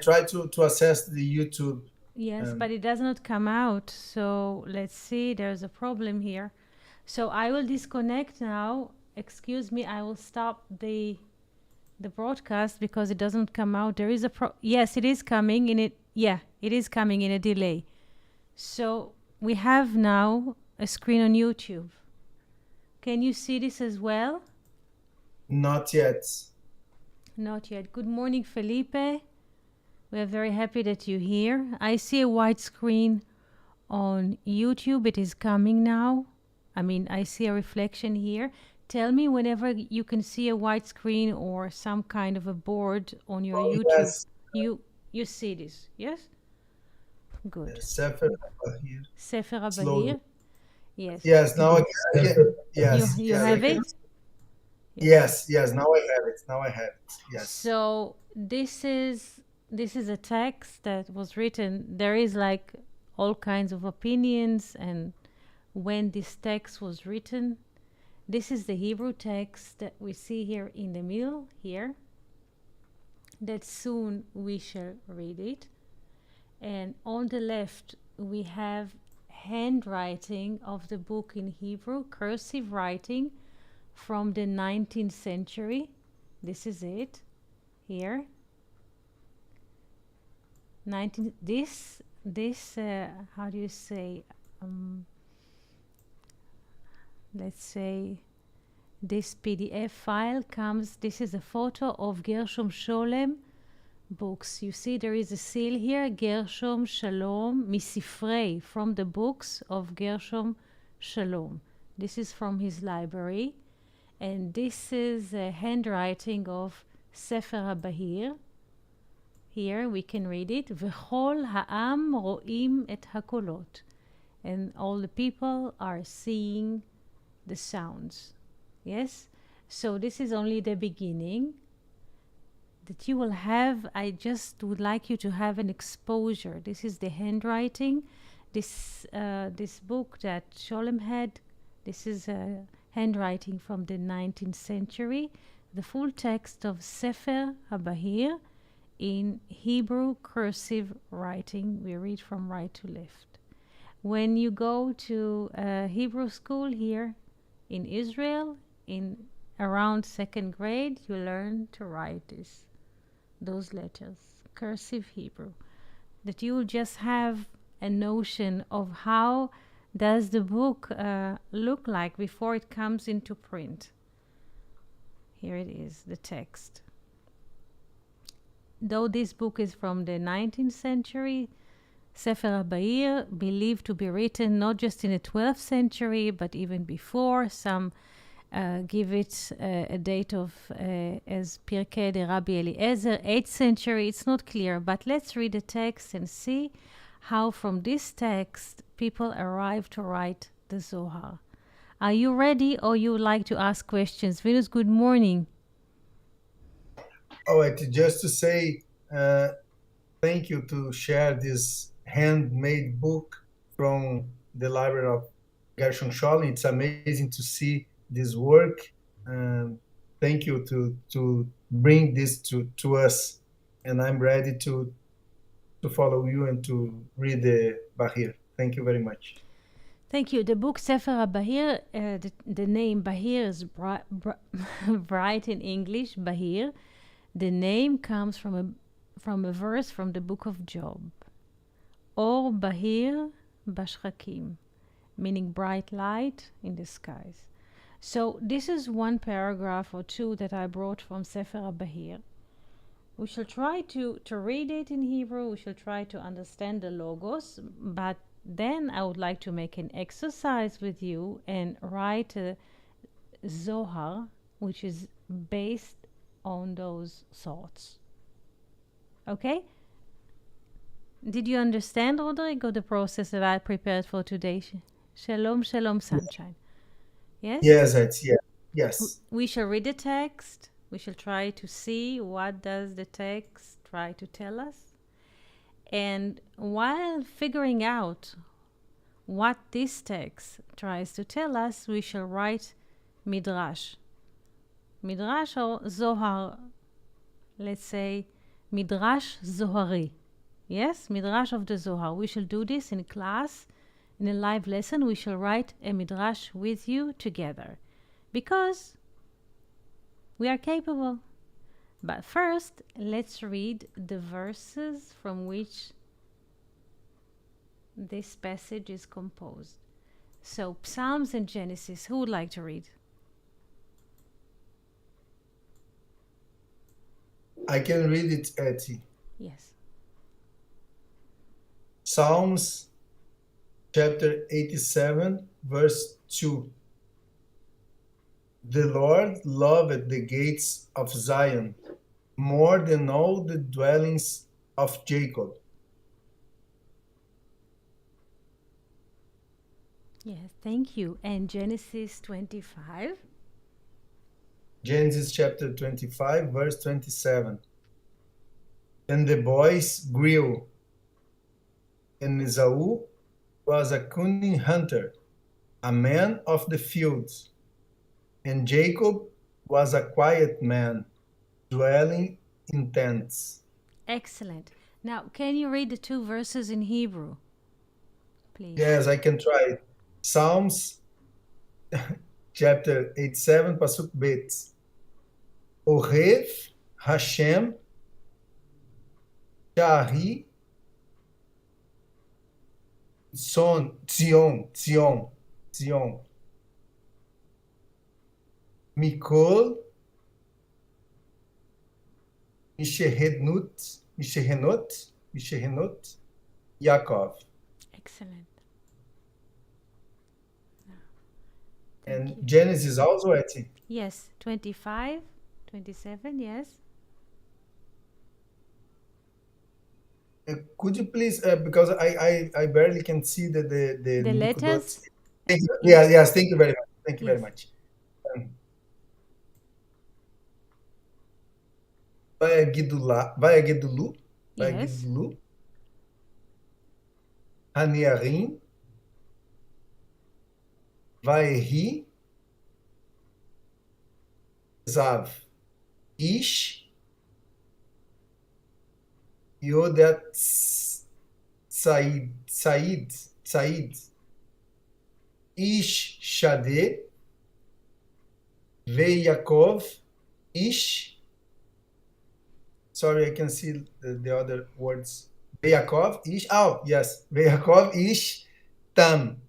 try to access the YouTube. Yes, but it does not come out. So let's see, there's a problem here. So I will disconnect now. Excuse me, I will stop the broadcast because it doesn't come out. There is a yes, it is coming in it. Yeah, it is coming in a delay. So we have now a screen on YouTube. Can you see this as well? Not yet. Not yet. Good morning, Felipe. We are very happy that you're here. I see a white screen on YouTube. It is coming now. I mean, I see a reflection here. Tell me whenever you can see a white screen or some kind of a board on your Oh, YouTube. yes. You see this, yes? Good. Sefer HaBahir. Sefer Slowly. HaBahir. Yes. Yes, now yes, You yes, I have can. it? Yes, now I have it. Now I have it. Yes. So this is a text that was written. There is like all kinds of opinions and when this text was written. This is the Hebrew text that we see here in the middle here. That soon we shall read it. And on the left we have handwriting of the book in Hebrew, cursive writing from the 19th century. This is it here. 19 this how do you say let's say this PDF file comes. This is a photo of Gershom Sholem books. You see there is a seal here, Gershom Shalom Misifrei, from the books of Gershom Shalom. This is from his library, and this is a handwriting of Sefer HaBahir. Here we can read it. V'chol ha'am ro'im et hakolot. And all the people are seeing the sounds. Yes? So this is only the beginning that you will have. I just would like you to have an exposure. This is the handwriting. This book that Sholem had, this is a handwriting from the 19th century. The full text of Sefer HaBahir in Hebrew cursive writing. We read from right to left. When you go to a Hebrew school here in Israel, in around second grade, you learn to write those letters, cursive Hebrew, that you will just have a notion of how does the book look like before it comes into print. Here it is, the text. Though this book is from the 19th century, Sefer HaBahir believed to be written not just in the 12th century, but even before. Some give it a date of as Pirkei de Rabbi Eliezer, 8th century. It's not clear, but let's read the text and see how from this text people arrive to write the Zohar. Are you ready, or you would like to ask questions? Venus, good morning. Oh, just to say thank you to share this handmade book from the library of Gershon Scholem. It's amazing to see this work. Thank you to bring this to us, and I'm ready to follow you and to read the Bahir. Thank you very much. Thank you. The book Sefer HaBahir, the name Bahir is bright in English, Bahir. The name comes from a verse from the book of Job. Or Bahir Bashchakim, meaning bright light in the skies. So this is one paragraph or two that I brought from Sefer HaBahir. We shall try to read it in Hebrew. We shall try to understand the logos, but then I would like to make an exercise with you and write a Zohar, which is based on those thoughts. Okay? Did you understand, Rodrigo, the process that I prepared for today? Shalom, shalom, sunshine. Yes? Yes. We shall read the text. We shall try to see what does the text try to tell us. And while figuring out what this text tries to tell us, we shall write Midrash. Midrash or Zohar, let's say Midrash Zohari. Yes, Midrash of the Zohar. We shall do this in class, in a live lesson. We shall write a Midrash with you together because we are capable. But first, let's read the verses from which this passage is composed. So, Psalms and Genesis. Who would like to read? I can read it, Etty. Yes. Psalms chapter 87, verse 2. The Lord loved the gates of Zion more than all the dwellings of Jacob. Yes, thank you. And Genesis 25. Genesis chapter 25, verse 27. And the boys grew, and Esau was a cunning hunter, a man of the fields, and Jacob was a quiet man, dwelling in tents. Excellent. Now, can you read the two verses in Hebrew, please? Yes, I can try. Psalms chapter 87, Pasuk Bet. Ohev Hashem Shari Zion Mikol Mishehenot Yaakov. Excellent. And you. Genesis also, Etty? Yes, 25, 27, yes. Could you please, because I barely can see the letters? Thank you. Yes, thank you very much. Thank you very much. Vayagidulu, Yes. Haniarim, Vaehi, Zav, Ish, Yodat, Said, Ish, Shade, Veyakov, Ish. Sorry, I can see the other words. Veyakov, Ish. Oh, yes. Veyakov, Ish, Tam.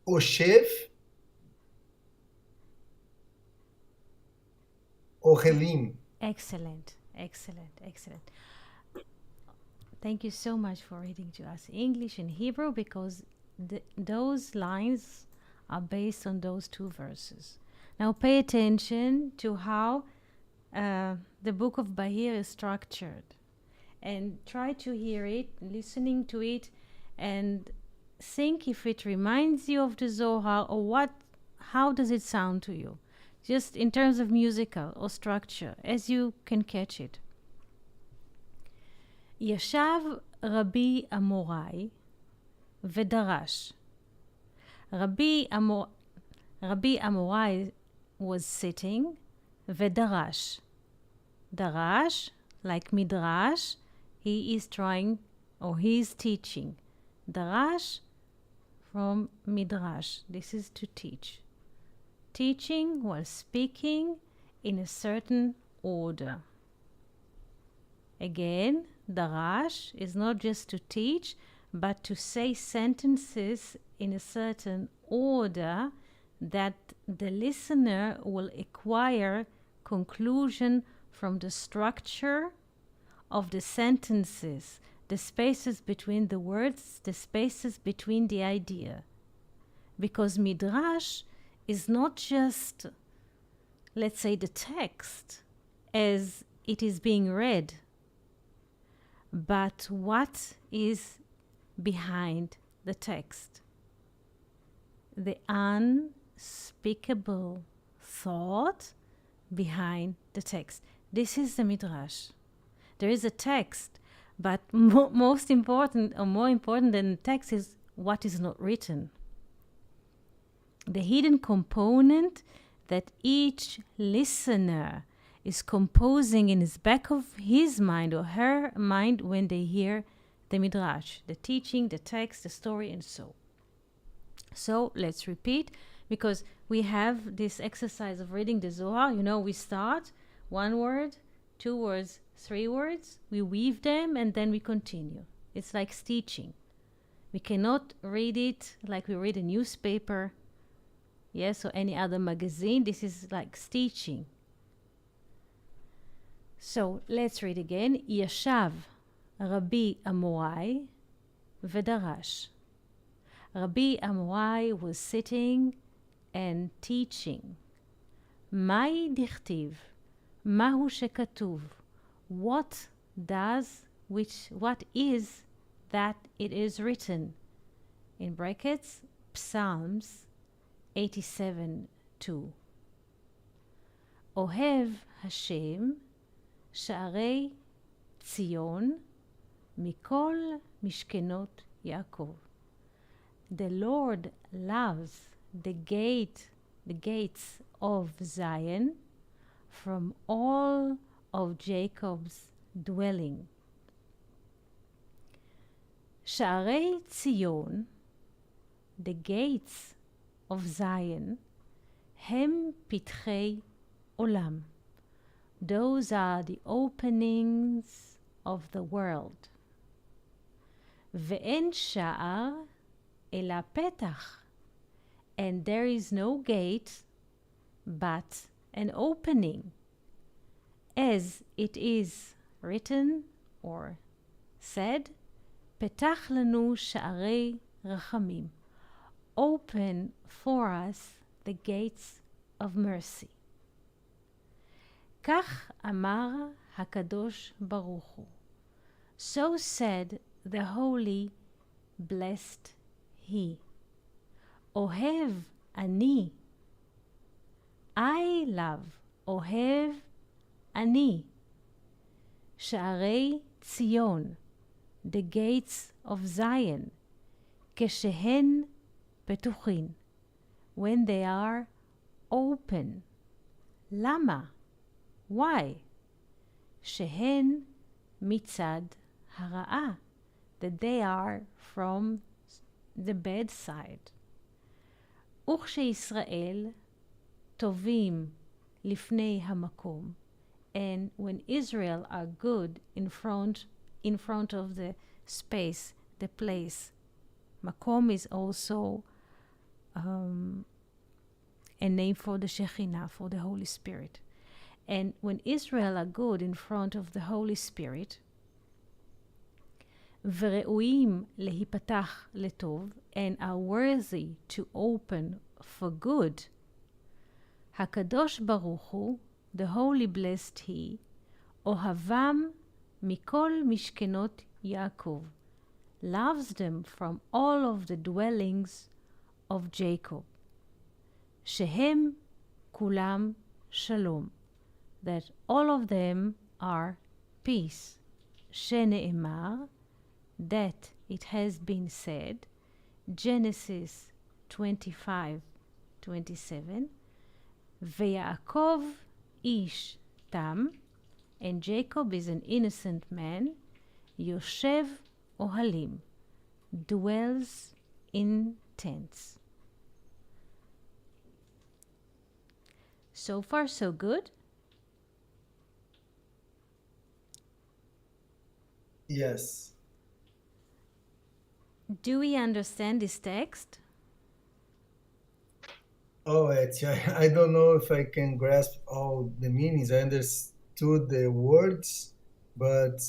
Oshev, Ohelim. Excellent, excellent, excellent. Thank you so much for reading to us English and Hebrew because those lines are based on those two verses. Now pay attention to how the book of Bahir is structured and try to hear it, listening to it, and think if it reminds you of the Zohar or how does it sound to you, just in terms of musical or structure, as you can catch it. ישב רבי אמוראי ודרש. רבי אמוראי was sitting ודרש. דרש, like midrash, he is trying or he is teaching. דרש from midrash, this is to teach. Teaching while speaking in a certain order. Again, darash is not just to teach, but to say sentences in a certain order that the listener will acquire conclusion from the structure of the sentences, the spaces between the words, the spaces between the idea. Because midrash is not just, let's say, the text as it is being read, but what is behind the text. The unspeakable thought behind the text. This is the midrash. There is a text, but most important or more important than the text is what is not written. The hidden component that each listener is composing in his back of his mind or her mind when they hear the midrash, the teaching, the text, the story, and so. So let's repeat, because we have this exercise of reading the Zohar. You know, we start one word, 2 words, 3 words, we weave them, and then we continue. It's like stitching. We cannot read it like we read a newspaper, yes, or any other magazine. This is like stitching. So let's read again. ישב רבי אמוראי ודרש. Rabbi Amorai was sitting and teaching. מהי דכתיב? מהו שכתוב? What is that it is written? In brackets, Psalms 87:2. אוהב השם שערי ציון מכל משכנות יעקב. The Lord loves the gates of Zion from all of Jacob's dwelling. שערי ציון, the gates of Zion, הם פתחי עולם. Those are the openings of the world. ואין שער אלא פתח, and there is no gate but an opening, as it is written or said, פתח לנו שערי רחמים. Open for us the gates of mercy. כך אמר הקדוש ברוך הוא. So said the holy, blessed he. אוהב אני. I love. אוהב אני. שערי ציון. The gates of Zion. כשהן פתוחין. When they are open. למה? Why? שהן מצד הרעה. That they are from the bad side. וכשישראל טובים לפני המקום, and when Israel are good in front of the space, the place. Makom is also a name for the Shekhinah, for the Holy Spirit. And when Israel are good in front of the Holy Spirit, וראויים להיפתח לטוב, and are worthy to open for good, הקדוש ברוך הוא, the holy blessed he, אוהבם מכל משכנות יעקב, loves them from all of the dwellings of Jacob, שהם כולם שלום, that all of them are peace, שנאמר, that it has been said, Genesis 25:27, ויעקב איש תם, and Jacob is an innocent man, יושב אוהלים, dwells in tents. So far, so good? Yes. Do we understand this text? Oh, I don't know if I can grasp all the meanings. I understood the words, but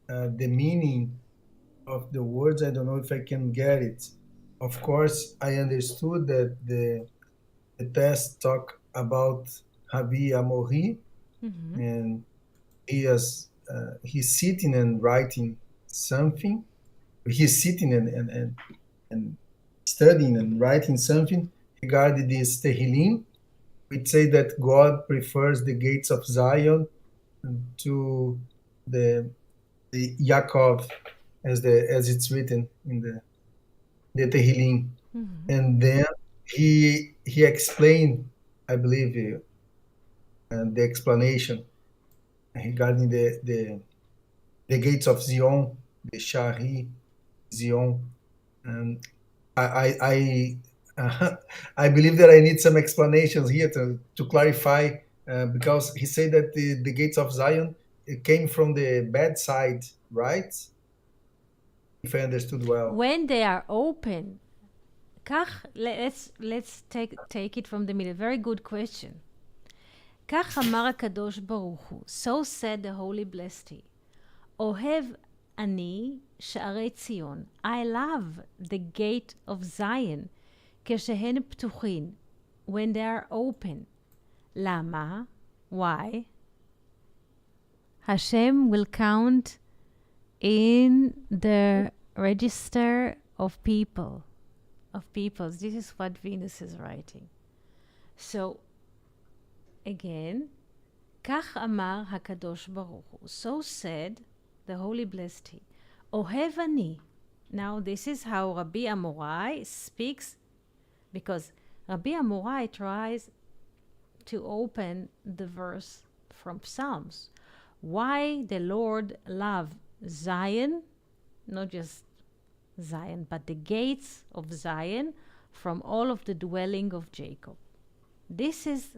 the meaning of the words, I don't know if I can get it. Of course, I understood that the text talk about Rabbi Amohi, and he's sitting and writing something. He's sitting and studying and writing something regarding this Tehillim. We say that God prefers the gates of Zion to the Yaakov, as it's written in the Tehillim. And then he explained, I believe, the explanation regarding the gates of Zion, the Shari Zion. And I I believe that I need some explanations here to clarify, because he said that the gates of Zion, it came from the bad side, right? If I understood well. When they are open, let's take it from the middle. Very good question. כך אמר הקדוש ברוך הוא, so said the holy blessed he, אוהב אני שערי ציון, I love the gate of Zion, כשהן פתוחין, when they are open. למה? Why? Hashem will count in the register of peoples. This is what Venus is writing. So, again, כך אמר הקדוש ברוך הוא, so said the holy blessed he, אוהב אני. Now this is how Rabbi Amorai speaks, because Rabbi Amorai tries to open the verse from Psalms. Why the Lord loved Zion, not just Zion, but the gates of Zion from all of the dwelling of Jacob. This is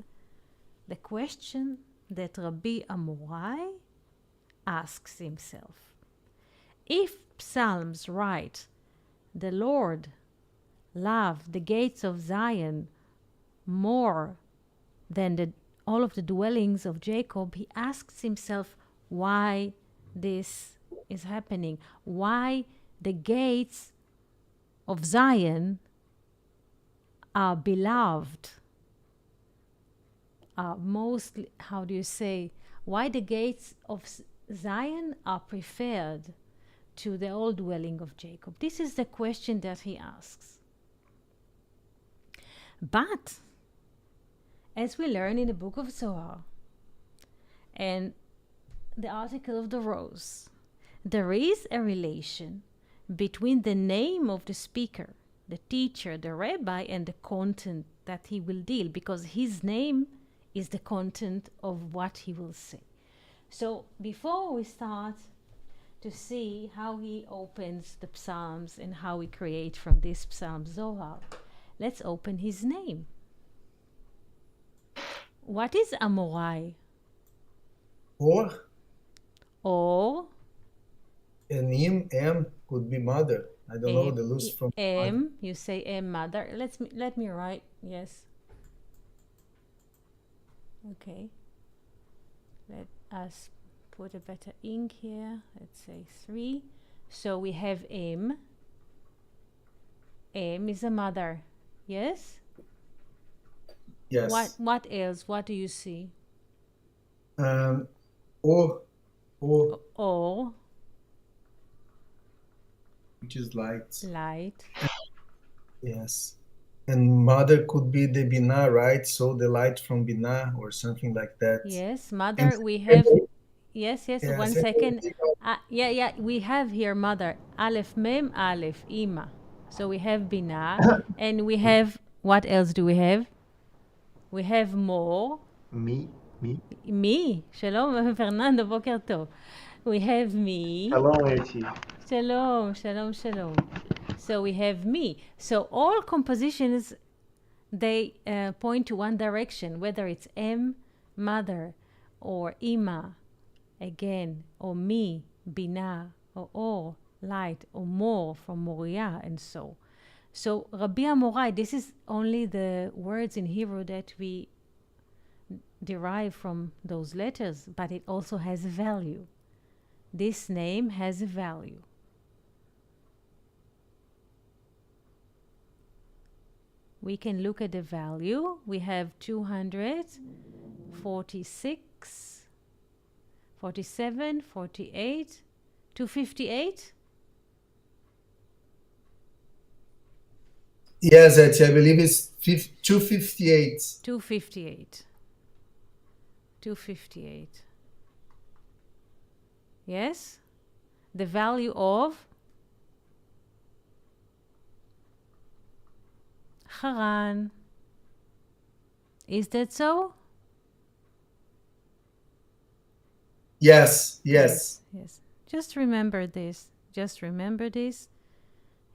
the question that Rabbi Amorai asks himself. If Psalms write, the Lord loved the gates of Zion more than all of the dwellings of Jacob, he asks himself why this is happening. Why the gates of Zion are beloved, are mostly, how do you say, why the gates of Zion are preferred to the old dwelling of Jacob. This is the question that he asks. But, as we learn in the book of Zohar and the article of the rose, there is a relation between the name of the speaker, the teacher, the rabbi, and the content that he will deal, because his name is the content of what he will say. So before we start to see how he opens the Psalms and how we create from this Psalm Zohar, let's open his name. What is Amorai? Or and him, M could be mother. I don't know the loose from M. You say M, mother. Let me write. Yes. Okay. Let us put a better ink here. Let's say 3. So we have M. M is a mother. Yes. Yes. What else? What do you see? Or which is light. Light. Yes. And mother could be the Binah, right? So the light from Binah or something like that. Yes, mother, and we have... Yes, 1 second. Yeah, we have here mother. Aleph, Mem, Aleph, Ima. So we have Binah. And we have... What else do we have? We have more. Me. Shalom, Fernando, boker tov. We have me. Shalom, Eti. Shalom. So we have me. So all compositions, they point to one direction, whether it's M, mother, or Ima, again, or me, Binah, or light, or more from Moriah, and so. So Rabbi Amorai, this is only the words in Hebrew that we derive from those letters, but it also has a value. This name has a value. We can look at the value. We have 246, 47, 48, 258. Yes, I believe it's 258. 258. Yes? The value of Haran. Is that so? Yes. Yes. Just remember this.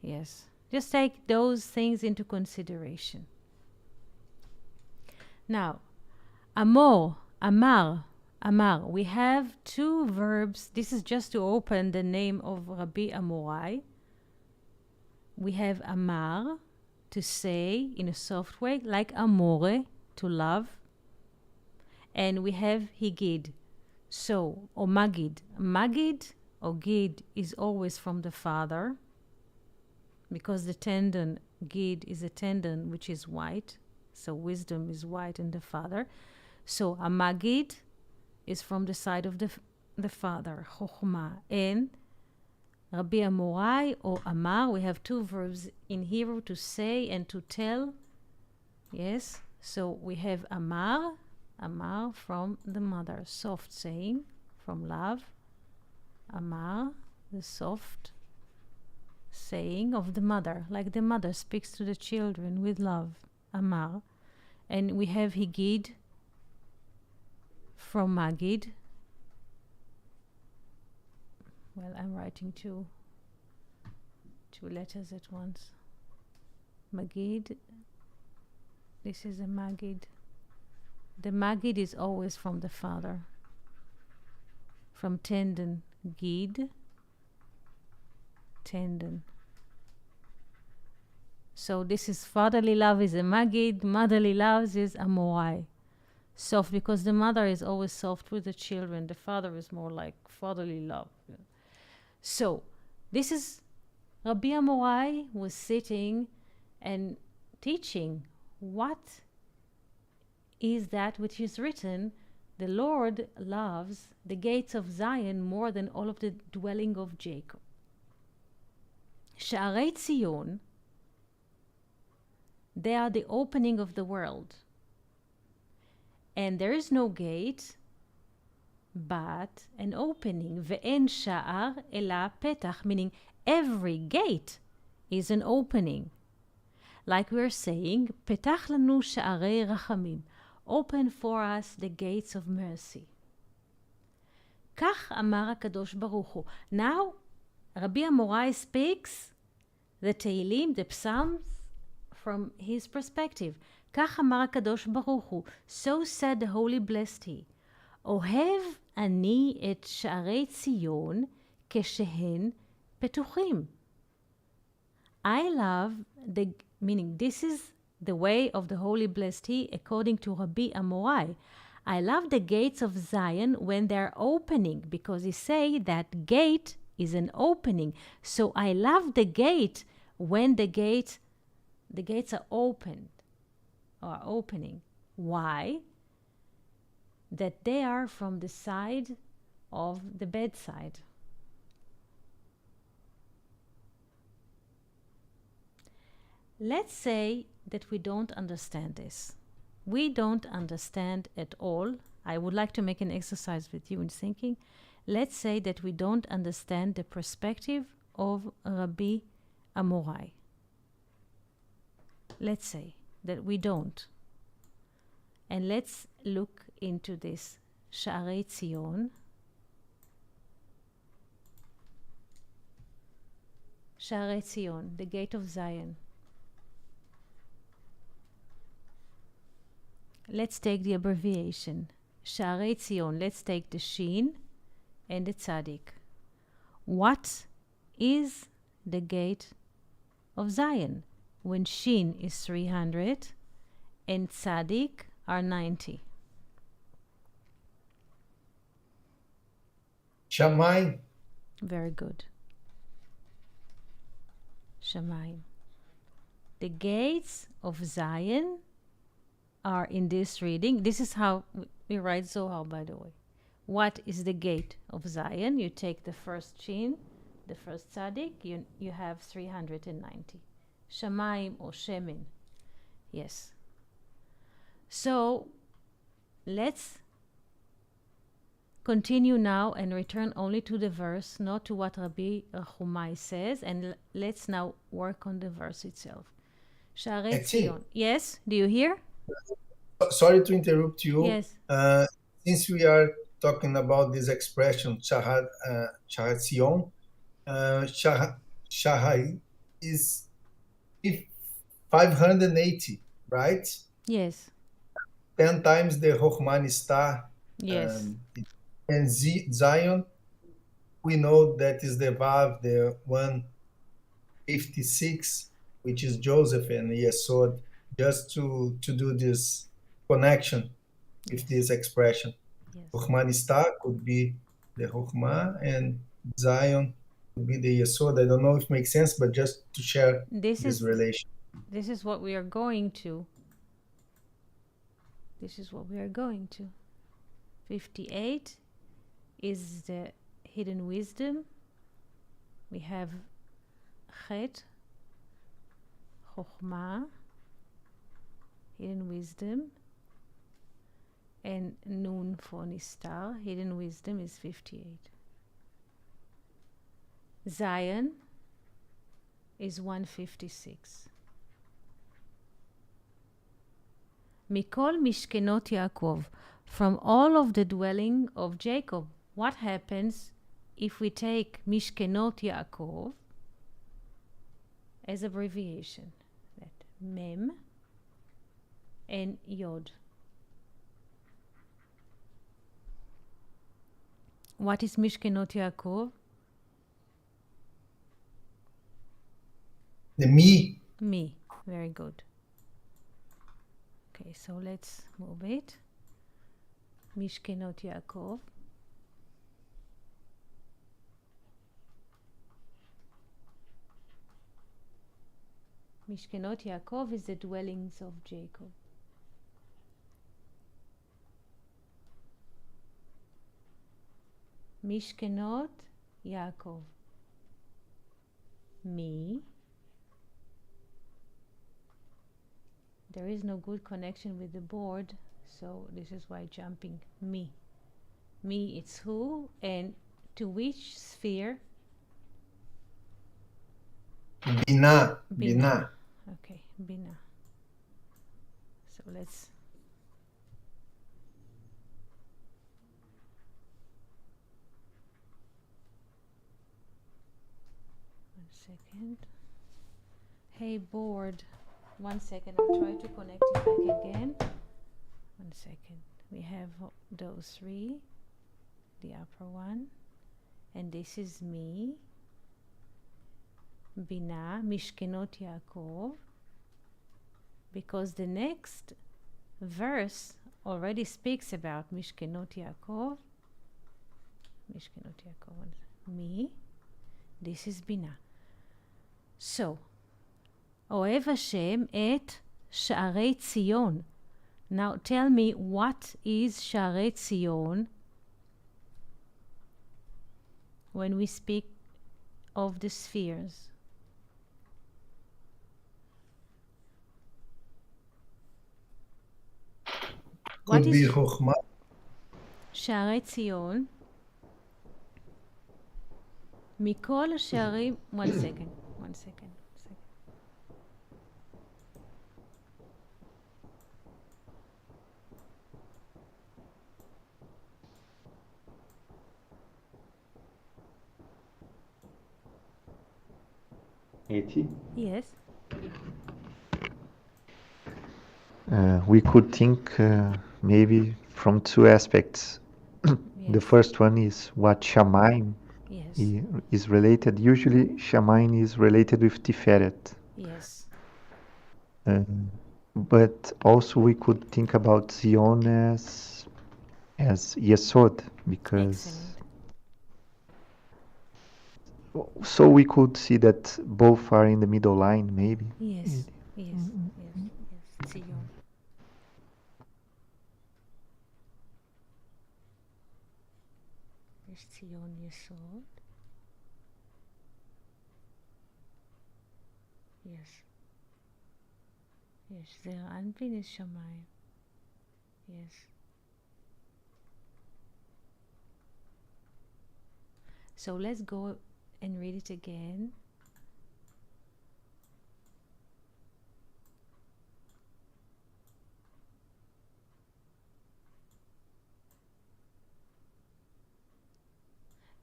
Yes. Just take those things into consideration. Now, amor, amar. We have two verbs. This is just to open the name of Rabbi Amorai. We have amar, to say in a soft way, like amore, to love. And we have higid, so, or magid. Magid or gid is always from the father, because the tendon, gid, is a tendon which is white. So wisdom is white in the father. So a magid is from the side of the father, chokhmah. And Rabbi Amorai or Amar, we have two verbs in Hebrew, to say and to tell. Yes, so we have Amar from the mother, soft saying from love. Amar, the soft saying of the mother, like the mother speaks to the children with love. Amar. And we have Higid from Magid. Well, I'm writing two letters at once. Magid. This is a Magid. The Magid is always from the father. From tendon, Gid, tendon. So this is fatherly love is a Magid, motherly love is Amorai. Soft, because the mother is always soft with the children. The father is more like fatherly love. So this is Rabbi Amorai was sitting and teaching what is that which is written. The Lord loves the gates of Zion more than all of the dwelling of Jacob. Sha'arei Tzion, they are the opening of the world. And there is no gate but an opening. Ve'en sha'ar ela petach, meaning every gate is an opening. Like we're saying, petach lanu sha'arei rachamim, open for us the gates of mercy. Kach amar HaKadosh Baruch Hu. Now, Rabbi Amorai speaks the Tehillim, the Psalms, from his perspective. Kach amar HaKadosh Baruch Hu. So said the Holy Blessed He. Ohev ani et sha'arei Tzion keshehen petuchim. I love the, meaning this is the way of the Holy Blessed He, according to Rabbi Amorai. I love the gates of Zion when they're opening, because he say that gate is an opening. So I love the gate when the gates are opened or opening. Why? That they are from the side of the bedside. Let's say that we don't understand this. We don't understand at all. I would like to make an exercise with you in thinking. Let's say that we don't understand the perspective of Rabbi Amorai. Let's say that we don't. And let's look into this Sha'arei Tzion. Sha'arei Tzion, the gate of Zion. Let's take the abbreviation. Sha'arei Tzion. Let's take the Shin and the Tzadik. What is the gate of Zion? When Shin is 300 and Tzadik are 90. Shamayim. Very good. Shamayim. The gates of Zion are in this reading. This is how we write Zohar, by the way. What is the gate of Zion? You take the first Shin, the first Tzadik, you have 390. Shamayim or Shemin. Yes. So let's continue now and return only to the verse, not to what Rabbi Chumai says, and let's now work on the verse itself. Sha'arei Tzion. Yes, do you hear? Sorry to interrupt you. Yes. Since we are talking about this expression, Shahatzion. Shahai is 580, right? Yes. 10 times the Chokhmah star. Yes. And Zion, we know that is the Vav, the 156, which is Joseph and Yesod, just to do this connection with this expression. Yes. Chokhmah star could be the Chokhmah, and Zion could be the Yesod. I don't know if it makes sense, but just to share this relation. This is what we are going to. This is what we are going to. 58 is the hidden wisdom. We have Chet, Chokhmah, hidden wisdom, and Nun for Nistar, hidden wisdom is 58. Zion is 156. Mikol Mishkenot Yaakov, from all of the dwelling of Jacob. What happens if we take Mishkenot Yaakov as abbreviation? That Mem and Yod. What is Mishkenot Yaakov? The me. Me. Very good. Okay, so let's move it. Mishkenot Yaakov. Mishkenot Yaakov is the dwellings of Jacob. Mishkenot Yaakov. Me. There is no good connection with the board, so this is why jumping me. Me, it's who, and to which sphere? Bina. Bina. Okay, Bina. So let's. One second. Hey, board. 1 second, I'll try to connect it back again. 1 second. We have those three, the upper one, and this is me, Bina, Mishkenot Yaakov, because the next verse already speaks about Mishkenot Yaakov. Mishkenot Yaakov, me, this is Bina. So, אוהב השם את שערי ציון. Now tell me, what is שערי ציון when we speak of the spheres? Could be Chokhmah. שערי ציון, מכל השערים, one second. Eti? Yes. We could think maybe from two aspects. Yes. The first one is what Shamayim is related. Usually Shamayim is related with Tiferet. Yes. But also we could think about Zion as Yesod, because excellent. So we could see that both are in the middle line, maybe. Yes. Zion. There's Zion Yesod. Yes, there Anpin is Shamayim. Yes. So let's go and read it again.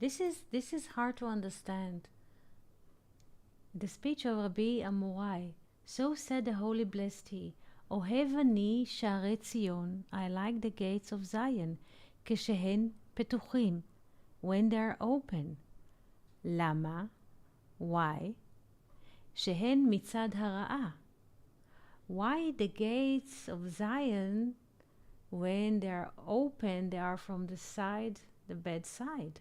This is hard to understand. The speech of Rabbi Amorai. So said the Holy Blessed He, אוהב אני שערי ציון, I like the gates of Zion, כשהן פתוחים, when they are open. למה? Why? שהן מצד הרעה. Why the gates of Zion, when they are open, they are from the side, the bad side?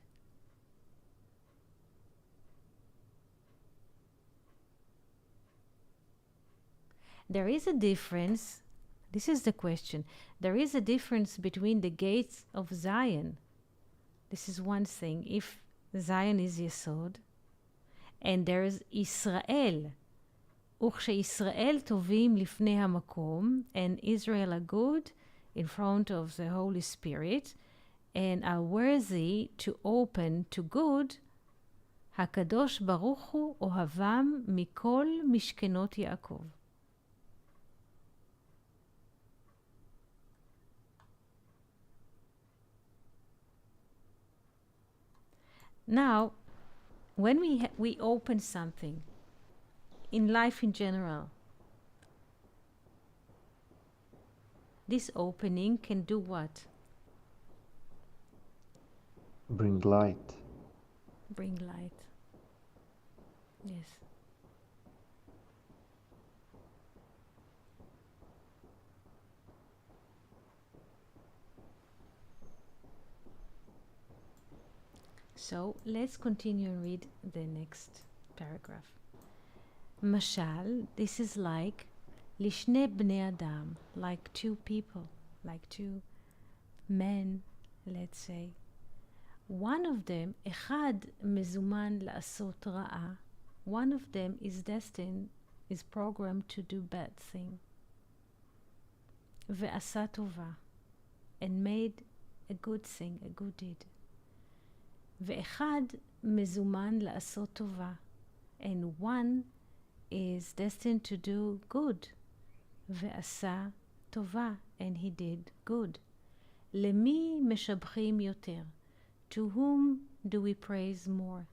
There is a difference. This is the question. There is a difference between the gates of Zion. This is one thing. If Zion is Yesod, and there is Israel. וכשישראל טובים לפני המקום, and Israel are good in front of the Holy Spirit, and are worthy to open to good, הקדוש ברוך הוא אוהבם מכל משכנות יעקב. Now, when we open something, in life in general, this opening can do what? Bring light. Bring light. Yes. So let's continue and read the next paragraph. משל, this is like לשני בני אדם, like two people, like two men, let's say. One of them, אחד מזומן לעשות רעה, one of them is destined, is programmed to do bad thing. ועשה טובה, and made a good thing, a good deed. ואחד מזומן לעשות טובה, and one is destined to do good. ועשה טובה, and he did good. למי משבחים יותר? To whom do we praise more?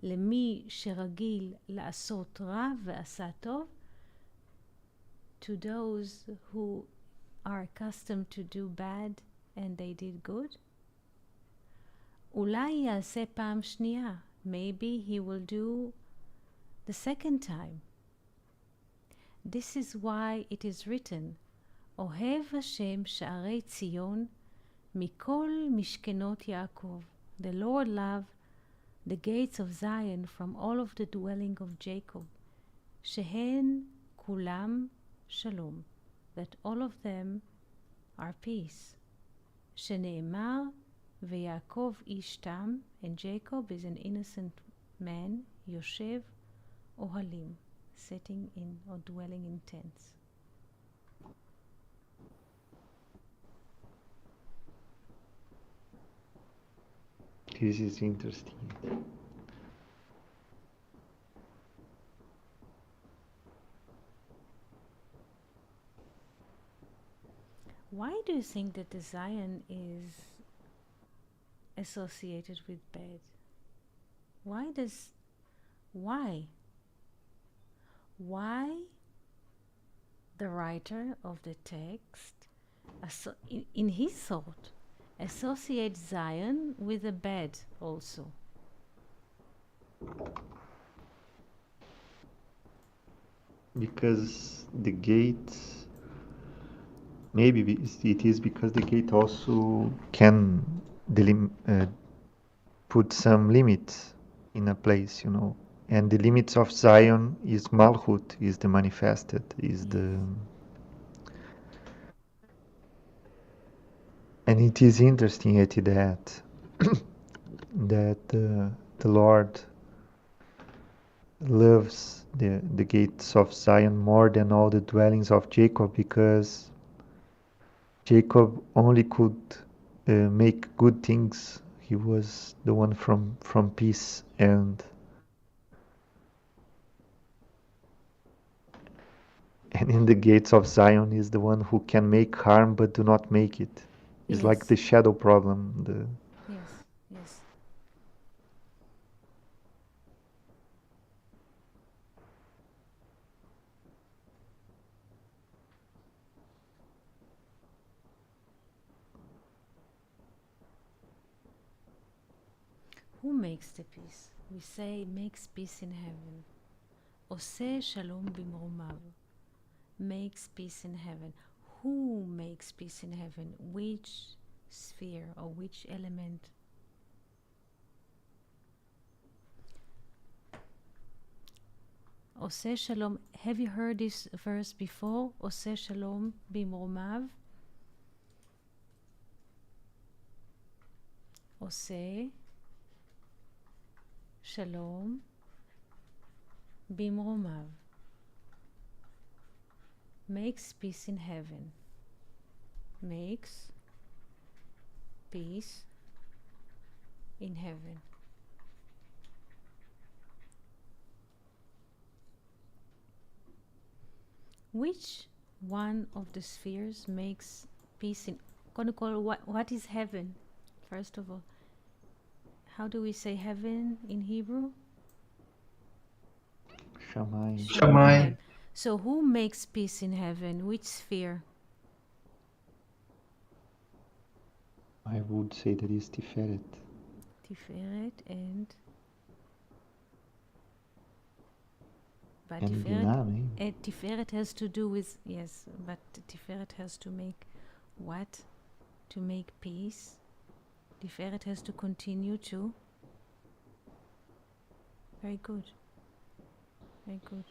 למי שרגיל לעשות רע ועשה טוב? To those who are accustomed to do bad and they did good? אולי יעשה פעם שנייה. Maybe he will do the second time. This is why it is written, אוהב השם שערי ציון מכל משכנות יעקב. The Lord loved the gates of Zion from all of the dwelling of Jacob. שהן כולם שלום. That all of them are peace. שנאמר ויעקב איש תם, and Jacob is an innocent man, יושב אוהלים, sitting in or dwelling in tents. This is interesting. Why do you think that the Zion is associated with bad? Why the writer of the text, in his thought, associates Zion with the bad also? Because the gate, maybe it is because the gate also can put some limits in a place, you know. And the limits of Zion is Malchut, is the manifested, is the... And it is interesting at that that the Lord loves the gates of Zion more than all the dwellings of Jacob, because Jacob only could make good things. He was the one from peace, and in the gates of Zion is the one who can make harm but do not make it. It's like the shadow problem. Yes. Who makes the peace? We say makes peace in heaven. עושה שלום במרומיו. Makes peace in heaven. Who makes peace in heaven? Which sphere or which element? עושה שלום. Have you heard this verse before? עושה שלום במרומיו. עושה שלום במרומיו. Makes peace in heaven. Makes peace in heaven. Which one of the spheres makes peace in... קודם כל, what is heaven? First of all, how do we say heaven in Hebrew? Shamayim. Shamayim. So who makes peace in heaven? Which sphere? I would say that is Tiferet. Tiferet and... But And Binah, Tiferet has to do with... Yes, but Tiferet has to make what? To make peace. Tiferet has to continue to... Very good. Very good.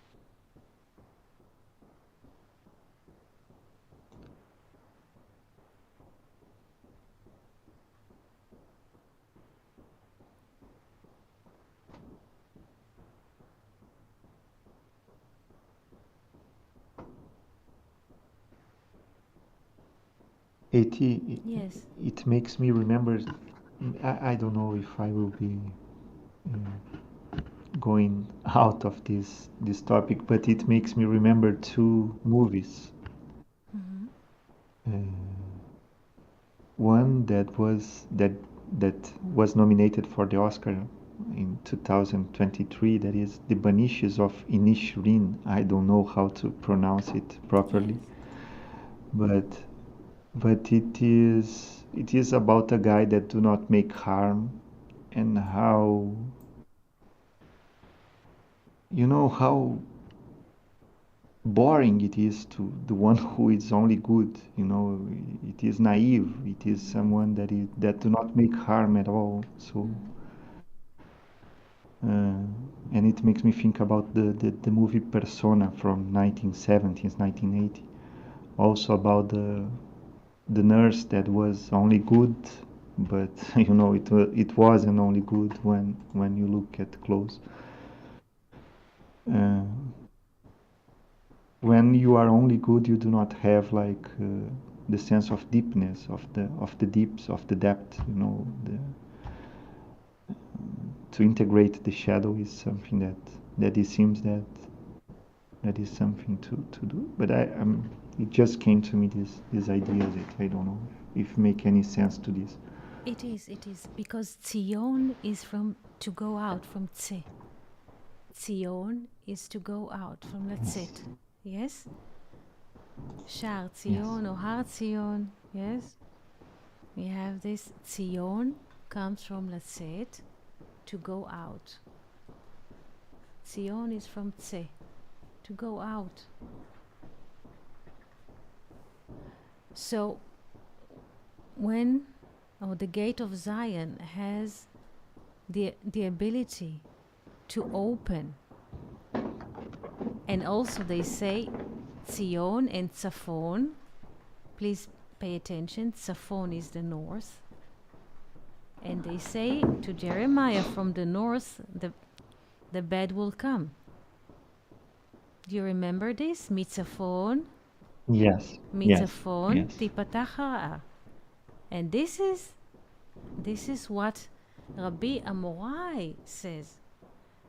Yes. It makes me remember, I don't know if I will be going out of this topic, but it makes me remember two movies. One that was nominated for the Oscar in 2023, that is The Banishes of Inisherin. I don't know how to pronounce it properly, Yes. but it is about a guy that do not make harm, and how boring it is to the one who is only good. It is naive. It is someone that do not make harm at all. So and it makes me think about the movie Persona from 1970s, 1980, also about the nurse that was only good, but it wasn't only good when you look at close. When you are only good, you do not have the sense of deepness, of the deeps, of the depth. To integrate the shadow is something that it seems that is something to do. But it just came to me this idea that I don't know if make any sense to this. It is, because Tzion is from to go out, from Tze. Tzion is to go out, from Latzet. Yes? Shar Tzion or Har Tzion. Yes? We have this. Tzion comes from Latzet, to go out. Tzion is from Tze, to go out. So, the gate of Zion has the ability to open, and also they say Tzion and Tzafon. Please pay attention. Tzafon is the north, and they say to Jeremiah, from the north the bed will come. Do you remember this? Mitzafon. Yes. Mitzafon Yes. tipatach ha'ara. And this is what Rabbi Amorai says,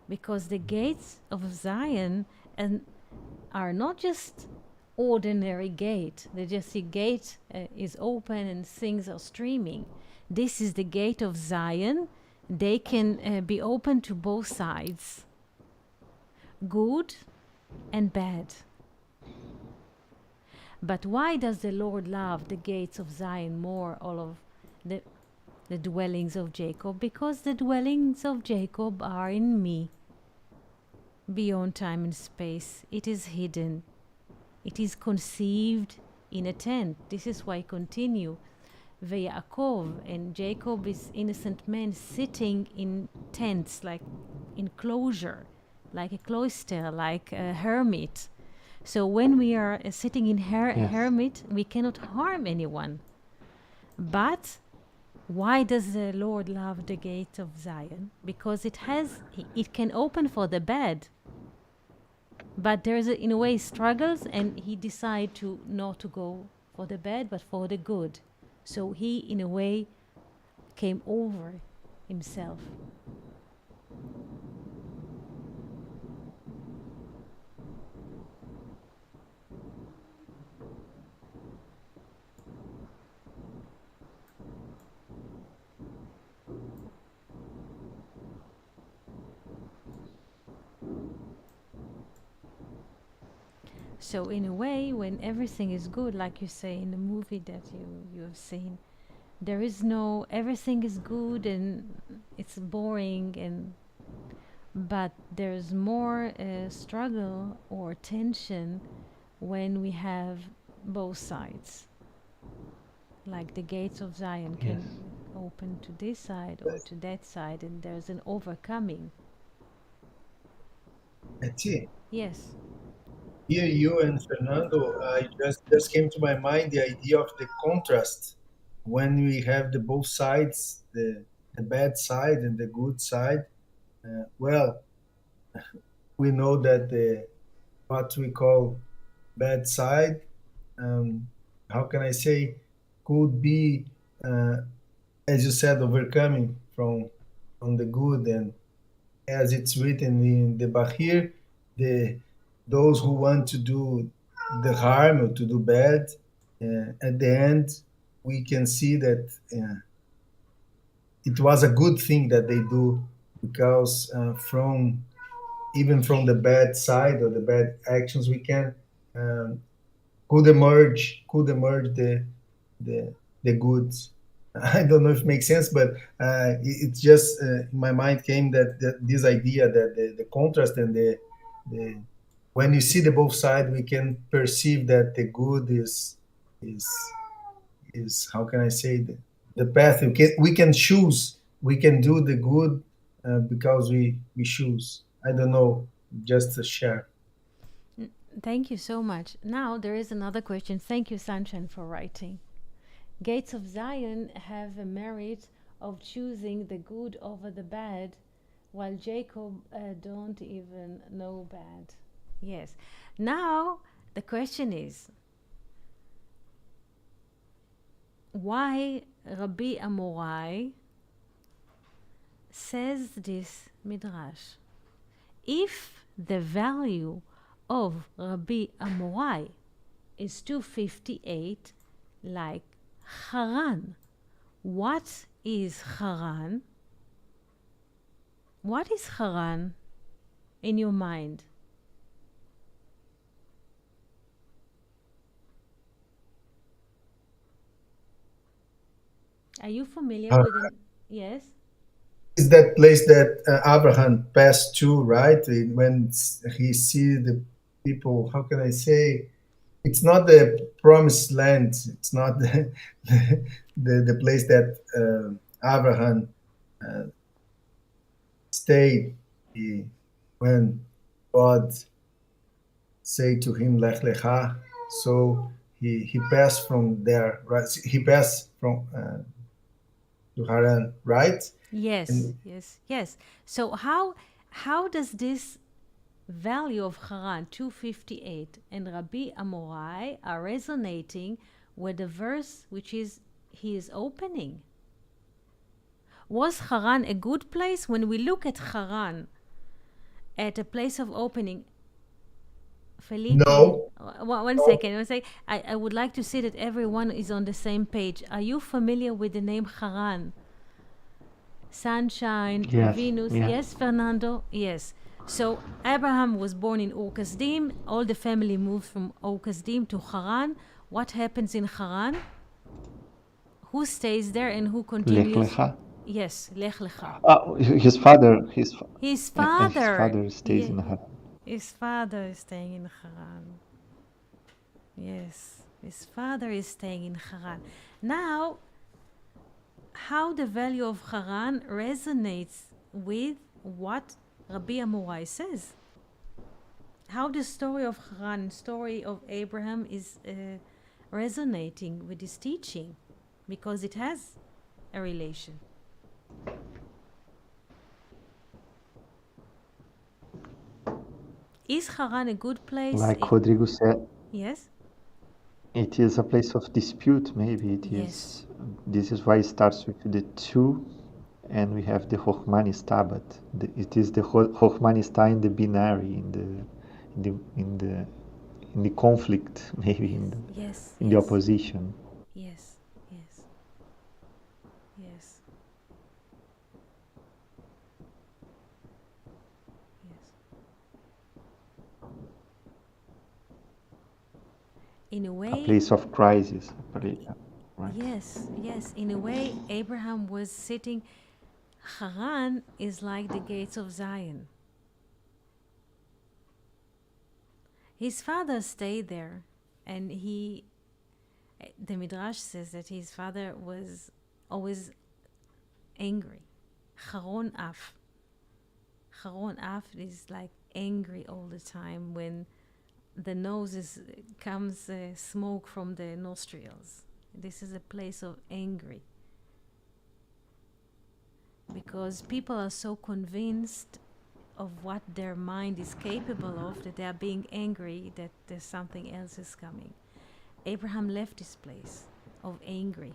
because the gates of Zion are not just ordinary gate. They just see gate is open and things are streaming. This is the gate of Zion. They can be open to both sides, good and bad. But why does the Lord love the gates of Zion more? the dwellings of Jacob, because the dwellings of Jacob are in me, beyond time and space. It is hidden. It is conceived in a tent. This is why I continue. Yaakov, and Jacob is innocent man sitting in tents, like enclosure, like a cloister, like a hermit. So when we are sitting in hermit, we cannot harm anyone. But why does the Lord love the gate of Zion? Because it can open for the bad. But there's in a way struggles, and he decided to not to go for the bad, but for the good. So he, in a way, came over himself. So in a way, when everything is good, like you say in the movie that you have seen, there is no, everything is good and it's boring, but there's more struggle or tension when we have both sides. Like the gates of Zion can open to this side or to that side, and there's an overcoming. Eti, Yes. here you and Fernando, just came to my mind the idea of the contrast when we have the both sides, the bad side and the good side. Well, we know that what we call bad side, how can I say, could be, as you said, overcoming from the good, and as it's written in the Bahir, those who want to do the harm or to do bad, at the end, we can see that it was a good thing that they do, because even from the bad side or the bad actions, we can could emerge the goods. I don't know if it makes sense, but it's just in my mind came that this idea that the contrast and the when you see the both sides, we can perceive that the good is how can I say, the path we can choose. We can do the good because we choose. I don't know, just to share. Thank you so much. Now there is another question. Thank you, Sunshine, for writing. Gates of Zion have a merit of choosing the good over the bad, while Jacob don't even know bad. Yes. Now the question is, why Rabbi Amorai says this midrash? If the value of Rabbi Amorai is 258, like Haran, what is Haran? What is Haran in your mind? Are you familiar with it? Yes? Is that place that Abraham passed to, right? When he see the people, how can I say? It's not the promised land. It's not the place that Abraham stayed when God said to him, Lech Lecha. So he passed from there, right? He passed from to Haran, right? Yes, And yes. So how does this value of Haran 258 and Rabbi Amorai are resonating with the verse which is he is opening? Was Haran a good place? When we look at Haran at a place of opening, Felipe, no, one second. I would like to see that everyone is on the same page. Are you familiar with the name Haran? Sunshine, Yes, Venus, yes. yes, Fernando, yes. So Abraham was born in Ur Kasdim. All the family moved from Ur Kasdim to Haran. What happens in Haran? who stays there and who Lech continues? Lecha? Yes, Lech Lecha. His father, His his father. father stays Yeah, in Haran. his father is staying in Haran. Yes, his father is staying in Haran. Now, how the value of Haran resonates with what Rabbi Amorai says. How the story of Haran, story of Abraham is resonating with his teaching, because it has a relation. Is Haran a good place? Like Rodrigo said, Yes? it is a place of dispute, maybe. Yes. This is why it starts with the two, and we have the Chochmanista, but it is the Chochmanista in the binary, in the conflict, maybe Yes. in the opposition. Yes. Yes. Yes. Yes. In a A way, place of crisis, right? yes, yes. In a way, Abraham was sitting. Haran is like the gates of Zion. His father stayed there, and the Midrash says that his father was always angry. Charon Af. Charon Af is like angry all the time when the nose comes smoke from the nostrils. This is a place of angry, because people are so convinced of what their mind is capable of that they are being angry that there's something else is coming. Abraham left this place of anger,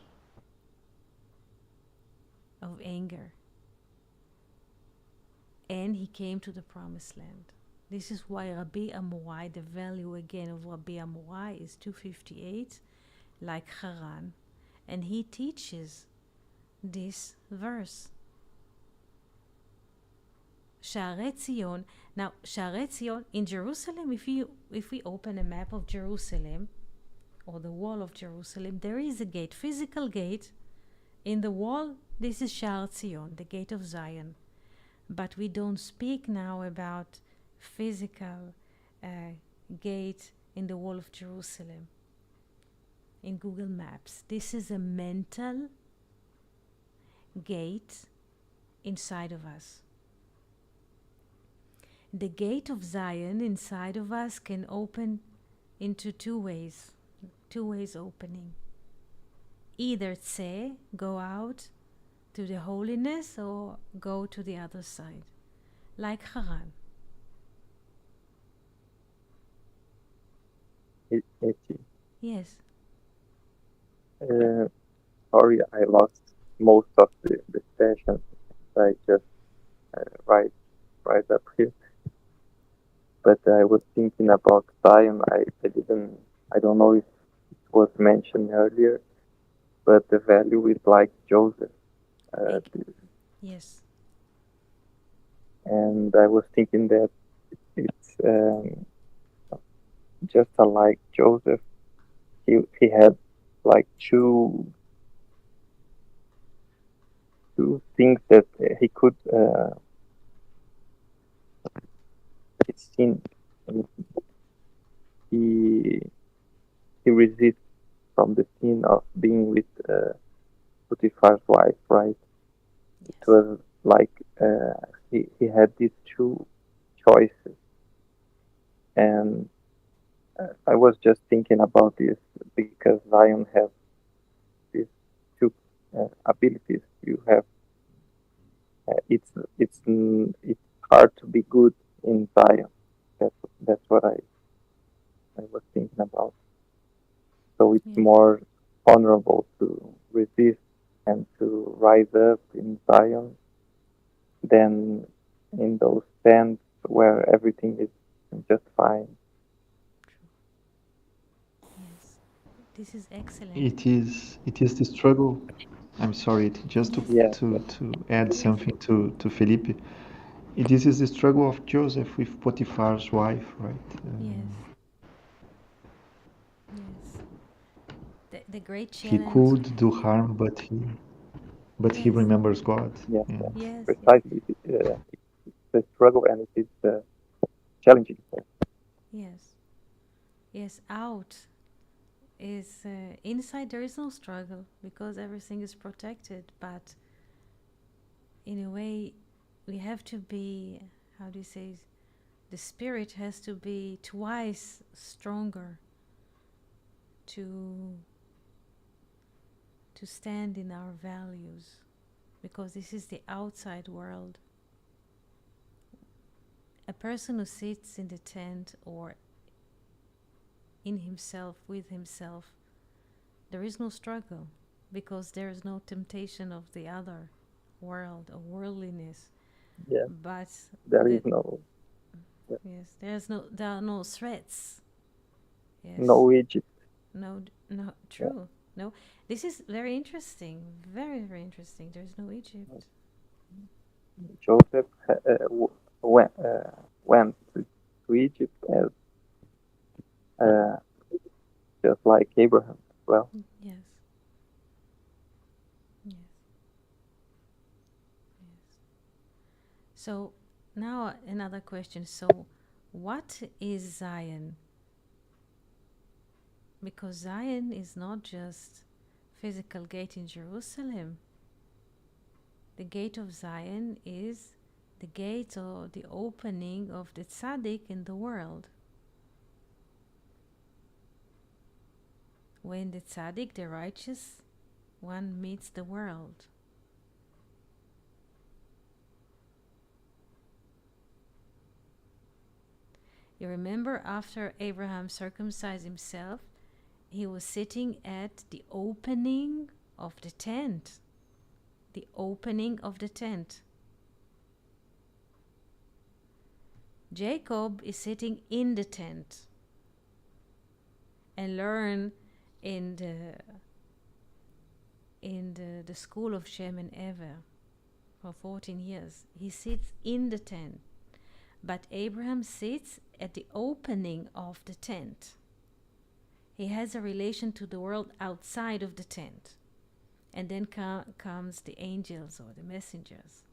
and he came to the promised land. This is why Rabbi Amorai, the value again of Rabbi Amorai is 258, like Haran, and he teaches this verse. Sha'arei Tzion. Now, Sha'arei Tzion in Jerusalem, if we open a map of Jerusalem or the wall of Jerusalem, there is a gate, physical gate. In the wall, this is Sha'ar Tzion, the gate of Zion. But we don't speak now about physical gate in the wall of Jerusalem. In Google Maps, this is a mental gate inside of us. The gate of Zion inside of us can open into two ways opening. Either tzeh, go out to the holiness, or go to the other side, like Haran. Yes. Sorry, I lost most of the session. I just right up here. But I was thinking about Zion. I don't know if it was mentioned earlier, but the value is like Joseph. Yes. And I was thinking that it's just like Joseph. He had like two things that he could. It's seen. He resists from the sin of being with Potiphar's wife, right? Yes. It was like he had these two choices, and I was just thinking about this because Zion has these two abilities. You have it's hard to be good in Zion. That's what I was thinking about. So it's more honorable to resist and to rise up in Zion than in those stands where everything is just fine. Yes. This is excellent. It is the struggle. I'm sorry, just to add something to Felipe. This is the struggle of Joseph with Potiphar's wife, right? Yes. Yes. the great He challenge. could do harm, but he Yes. remembers God. Yes, Yeah. Yes. precisely. It's the struggle, and it is challenging. Yes. Yes. Out is inside. There is no struggle because everything is protected. But in a way, we have to be. How do you say? The spirit has to be twice stronger to stand in our values, because this is the outside world. A person who sits in the tent or in himself, with himself, there is no struggle because there is no temptation of the other world or worldliness. Yes, But there is no yes, there are no threats. Yes. no Egypt. No, Yeah. true. No, this is very interesting. Very, very interesting. There's no Egypt. Joseph went to Egypt as just like Abraham as well. Yes. Yes. Yes. So now another question. So what is Zion? Because Zion is not just physical gate in Jerusalem. The gate of Zion is the gate or the opening of the tzaddik in the world. When the tzaddik, the righteous one, meets the world. You remember after Abraham circumcised himself, he was sitting at the opening of the tent. The opening of the tent. Jacob is sitting in the tent and learn in the school of Shem and Ever for 14 years. He sits in the tent. But Abraham sits at the opening of the tent. He has a relation to the world outside of the tent. And then comes the angels or the messengers.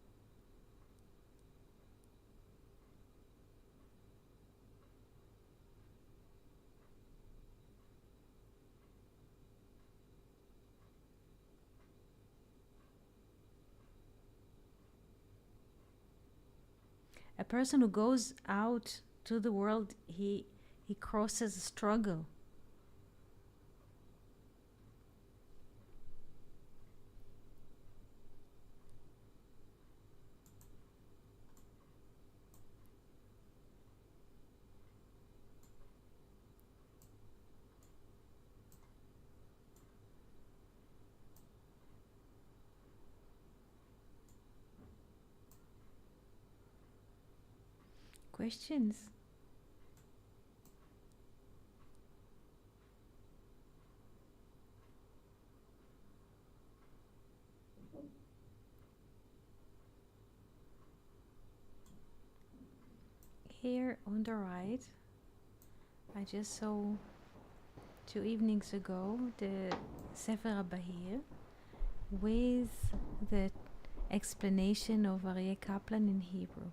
A person who goes out to the world, he crosses a struggle. Questions? Here on the right, I just saw 2 evenings ago the Sefer HaBahir with the explanation of Aryeh Kaplan in Hebrew.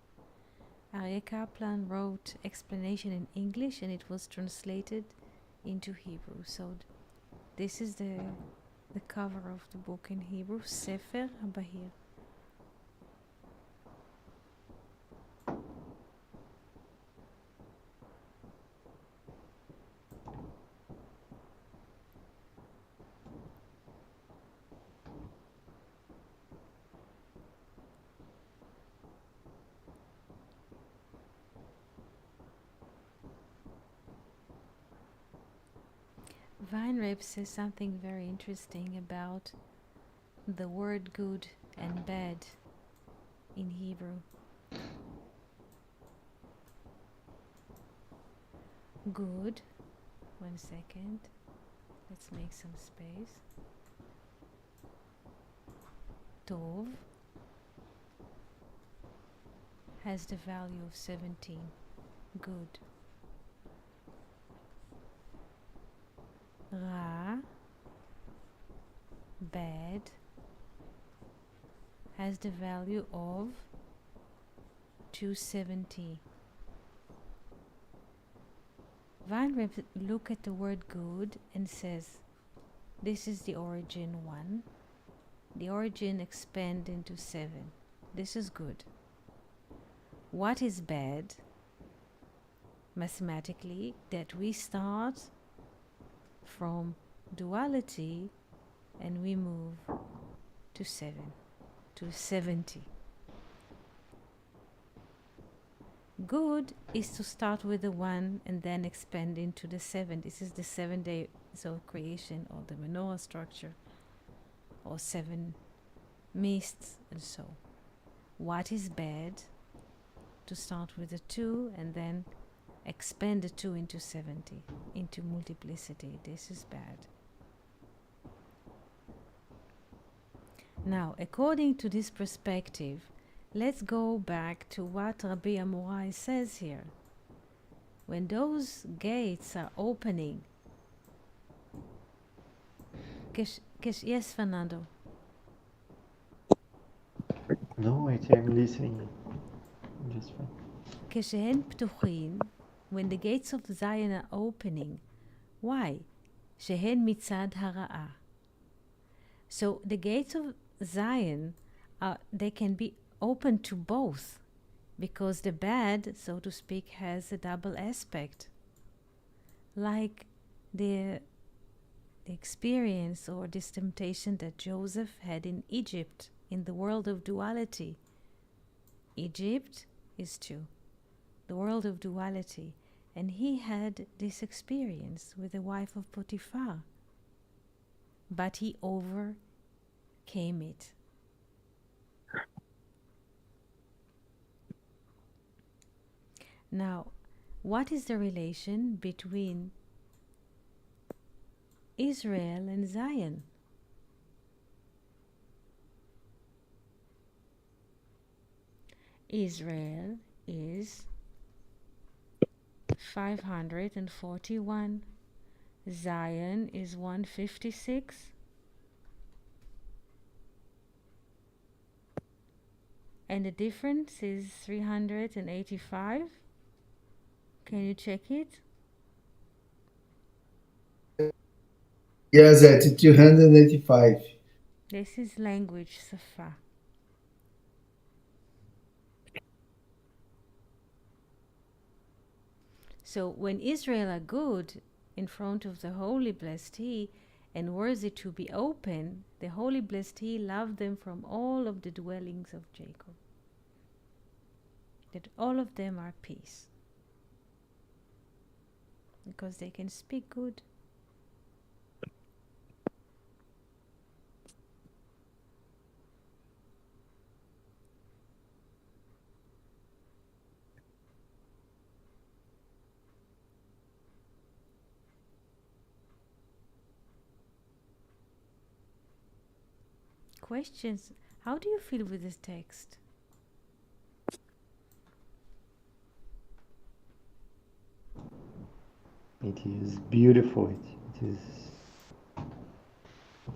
Aryeh Kaplan wrote explanation in English and it was translated into Hebrew. So this is the cover of the book in Hebrew, Sefer HaBahir. Weinreb says something very interesting about the word good and bad in Hebrew. Good, 1 second, let's make some space. Tov has the value of 17, good. Ra bad has the value of 270. Weinreb look at the word good and says, this is the origin 1. The origin expand into 7. This is good. What is bad? Mathematically, that we start from duality and we move to 7, to 70. Good is to start with the 1 and then expand into the 7. This is the 7 days of creation, or the menorah structure, or 7 mists, and so. What is bad? To start with the 2 and then expand the 2 into 70, into multiplicity. This is bad. Now, according to this perspective, let's go back to what Rabbi Amorai says here. When those gates are opening, yes, Fernando. No, I'm listening. Just fine. כשהן פתוחים, when the gates of Zion are opening, why? שהן מצד הרעה. So the gates of Zion, they can be open to both, because the bad, so to speak, has a double aspect. Like the experience or this temptation that Joseph had in Egypt, in the world of duality. Egypt is 2, the world of duality. And he had this experience with the wife of Potiphar. But he overcame it. Now, what is the relation between Israel and Zion? Israel is 541. Zion is 156. And the difference is 385. Can you check it? Yes, at 285. This is language, Safa. So when Israel are good in front of the Holy Blessed He and worthy to be open, the Holy Blessed He loved them from all of the dwellings of Jacob. That all of them are peace. Because they can speak good. Questions? How do you feel with this text? It is beautiful. It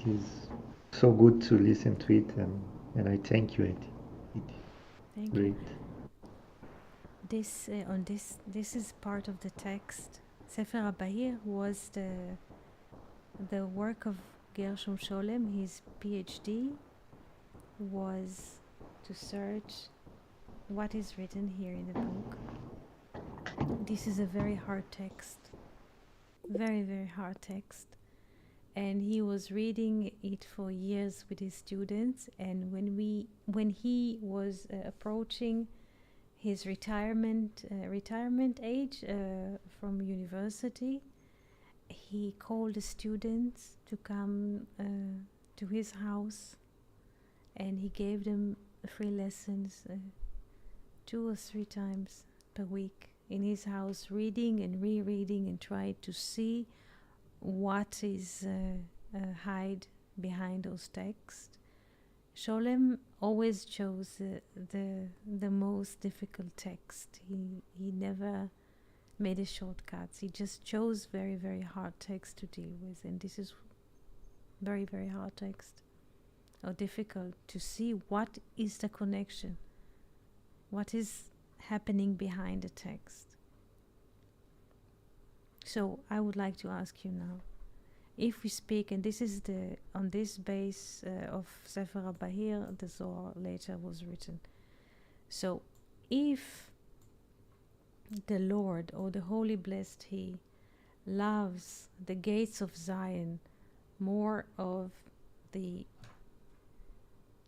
is so good to listen to it, and I thank you. Thank Great. you. This is part of the text. Sefer HaBahir was the work of Gershom Sholem. His PhD was to search what is written here in the book. This is a very hard text, very, very hard text. And he was reading it for years with his students. And when he was approaching his retirement age from university, he called the students to come to his house, and he gave them free lessons 2 or 3 times per week in his house, reading and rereading and trying to see what is hide behind those texts. Sholem always chose the most difficult text. He never made a shortcuts. He just chose very, very hard text to deal with, and this is Very, very hard text, or difficult to see what is the connection, what is happening behind the text. So I would like to ask you now, if we speak, and this is on this base of Sefer HaBahir, the Zohar later was written. So if the Lord, or the Holy Blessed He, loves the gates of Zion more of the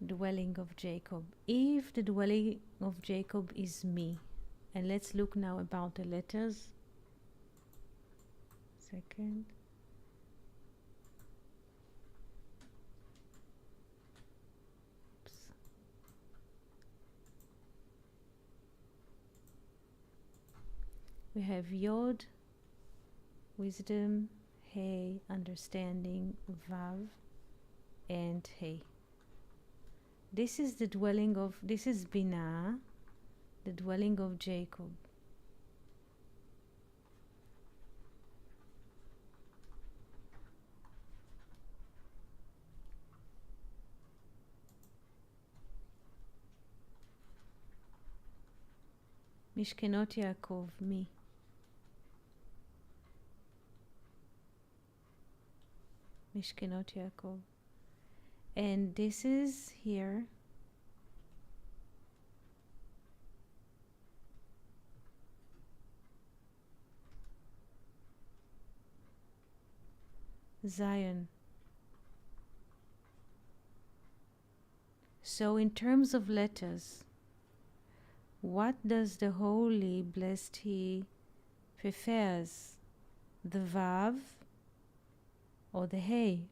dwelling of Jacob, if the dwelling of Jacob is me, and let's look now about the letters. Second. We have Yod, wisdom, Hey, understanding, Vav, and Hey. This is the dwelling of, this is Binah, the dwelling of Jacob. Mishkenot Yaakov, me. Mishkenot Yaakov. And this is here Zion. So in terms of letters, what does the Holy Blessed He prefers? The Vav or the Hey?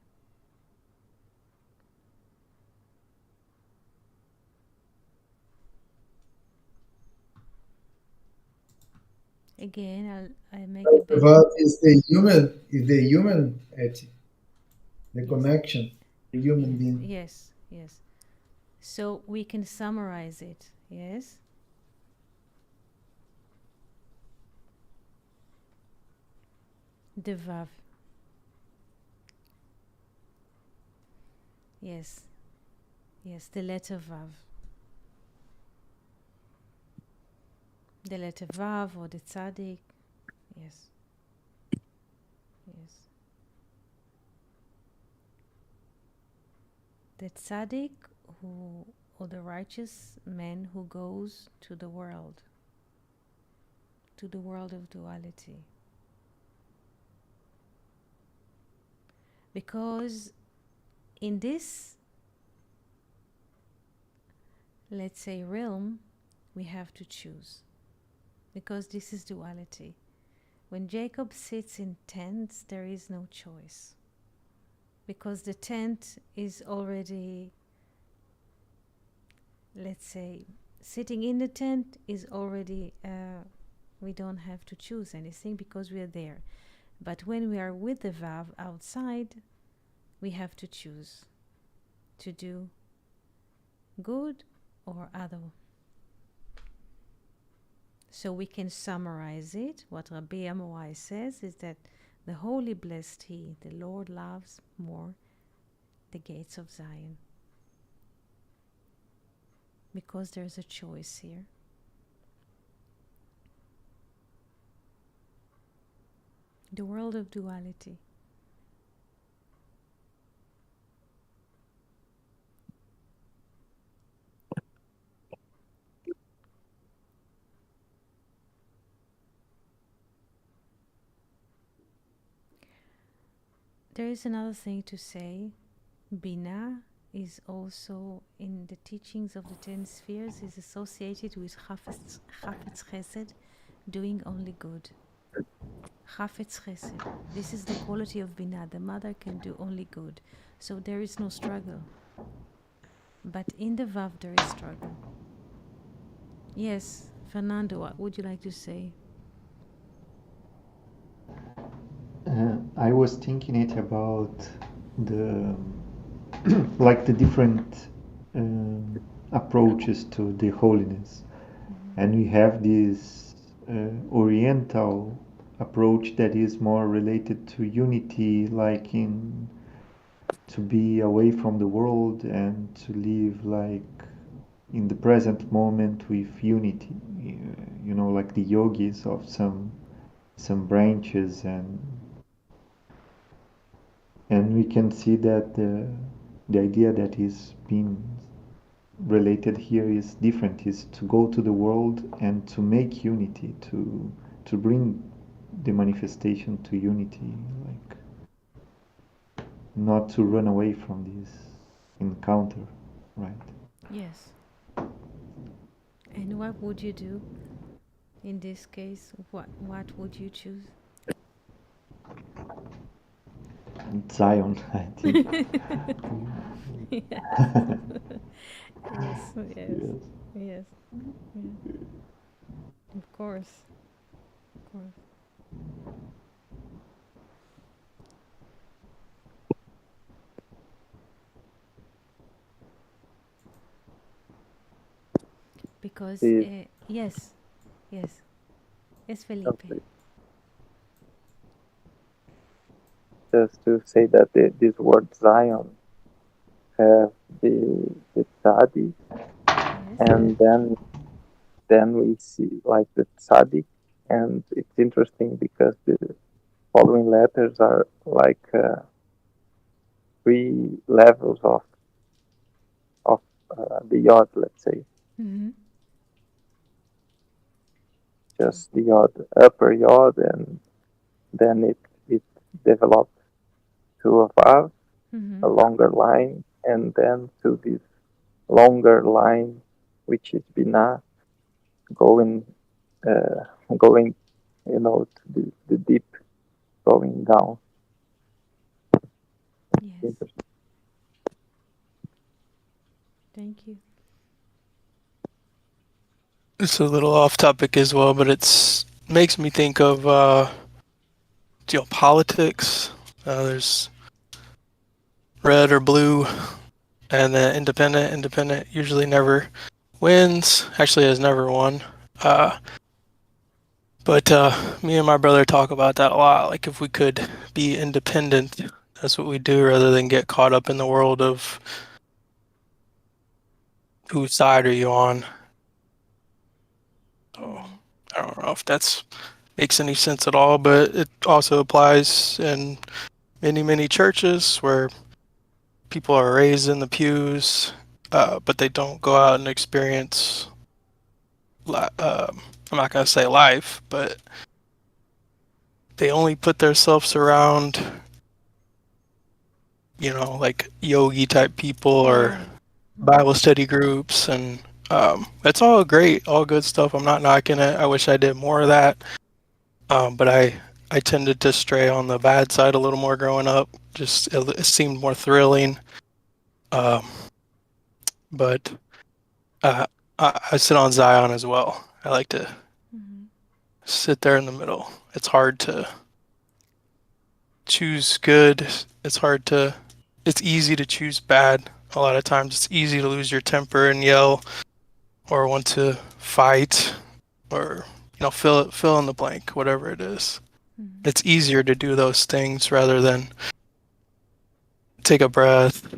Again, I make it better. Vav is the human ethic, the connection, the human being. Yes, yes. So we can summarize it, yes? The Vav. Yes, yes, the letter Vav. The letter Vav or the Tzaddik, yes, yes. The Tzaddik who, or the righteous man who goes to the world of duality. Because in this, let's say, realm, we have to choose. Because this is duality. When Jacob sits in tents, there is no choice. Because the tent is already, let's say, sitting in the tent is already, we don't have to choose anything because we are there. But when we are with the Vav outside, we have to choose to do good or other. So we can summarize it. What Rabbi Amorai says is that the Holy Blessed He, the Lord, loves more the gates of Zion. Because there's a choice here. The world of duality. There is another thing to say. Binah is also in the teachings of the 10 spheres is associated with Chafetz Chesed, doing only good. Chafetz Chesed. This is the quality of Binah. The mother can do only good. So there is no struggle. But in the Vav there is struggle. Yes, Fernando, what would you like to say? I was thinking it about the like the different approaches to the holiness, and we have this Oriental approach that is more related to unity, like in to be away from the world and to live like in the present moment with unity, like the yogis of some branches, and we can see that the idea that is being related here is different, is to go to the world and to make unity, to bring the manifestation to unity, like not to run away from this encounter, right? Yes. And what would you do in this case? What would you choose? Zion, I think. Yes. Yes. Yes. Yes. Yes. Yeah. Of course. Of course. Because This, yes. Yes. Yes, Felipe. just to say that this word Zion have the tzaddik, Yes. and then we see like the tzaddik, and it's interesting because the following letters are like 3 levels of the yod, let's say, Mm-hmm. just the yod, upper yod, and then it developed to a vav, Mm-hmm. a longer line, and then to this longer line, which is binah, going going, to the deep, going down. Yes. Interesting. Thank you. It's a little off topic as well, but it's makes me think of geopolitics. There's red or blue, and then independent. Independent usually never wins. Actually, has never won. But me and my brother talk about that a lot. Like if we could be independent, that's what we do, rather than get caught up in the world of whose side are you on. So I don't know if that's makes any sense at all, but it also applies in many churches where people are raised in the pews, but they don't go out and experience. I'm not gonna say life, but they only put themselves around, like yogi type people or Right. Bible study groups, and it's all great, all good stuff. I'm not knocking it. I wish I did more of that, but I tended to stray on the bad side a little more growing up. Just it seemed more thrilling. Um, but I sit on Zion as well. I like to Mm-hmm. sit there in the middle. It's hard to choose good. It's easy to choose bad. A lot of times it's easy to lose your temper and yell or want to fight or, fill in the blank, whatever it is. Mm-hmm. It's easier to do those things rather than take a breath,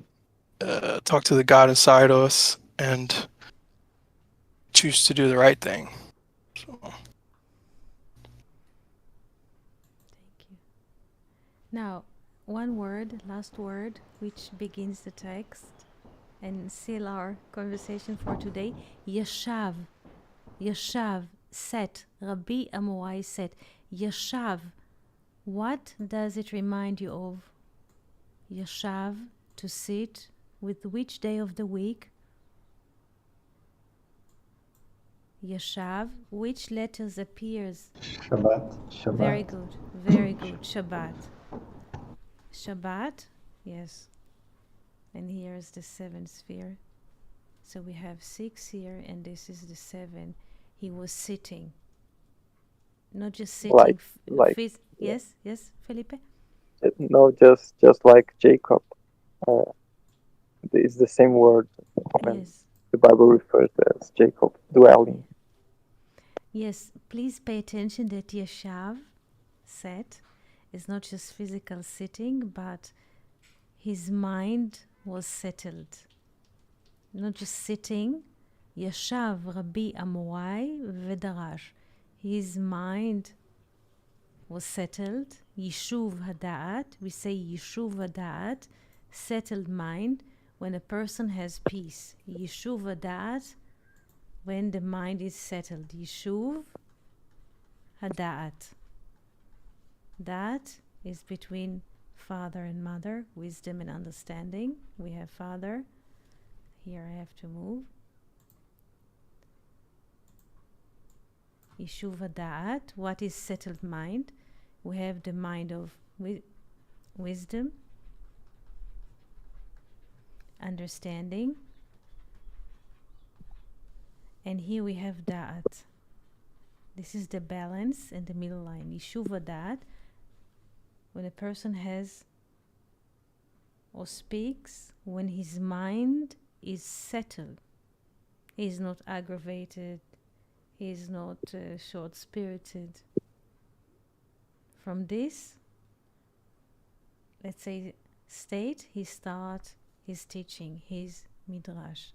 talk to the God inside us, and choose to do the right thing. So. Thank you. Now, one word, last word, which begins the text and seal our conversation for today. Yashav. Yashav. Set. Rabbi Amorai set. Yashav. What does it remind you of? Yashav, to sit, with which day of the week? Yashav, which letters appears? Shabbat. Very good, very good. Shabbat. Shabbat, yes. And here is the 7th sphere. So we have 6 here, and this is the 7. He was sitting. Not just sitting. Yes, yes, Felipe? No, just like Jacob. It's the same word when Yes. the Bible refers as Jacob dwelling. Yes, please pay attention that Yashav, set, is not just physical sitting, but his mind was settled. Not just sitting. ישב רבי אמוראי ודרש. His mind was settled. יישוב הדעת. We say יישוב הדעת. Settled mind. When a person has peace. יישוב הדעת. When the mind is settled. יישוב הדעת. That is between father and mother, wisdom and understanding. We have father. Here I have to move. Yishuv Da'at. What is settled mind? We have the mind of wisdom, understanding. And here we have Da'at. This is the balance in the middle line. Yishuv Da'at. When a person has or speaks, when his mind is settled, he is not aggravated, he is not short-spirited. From this, let's say, state, he starts his teaching, his midrash.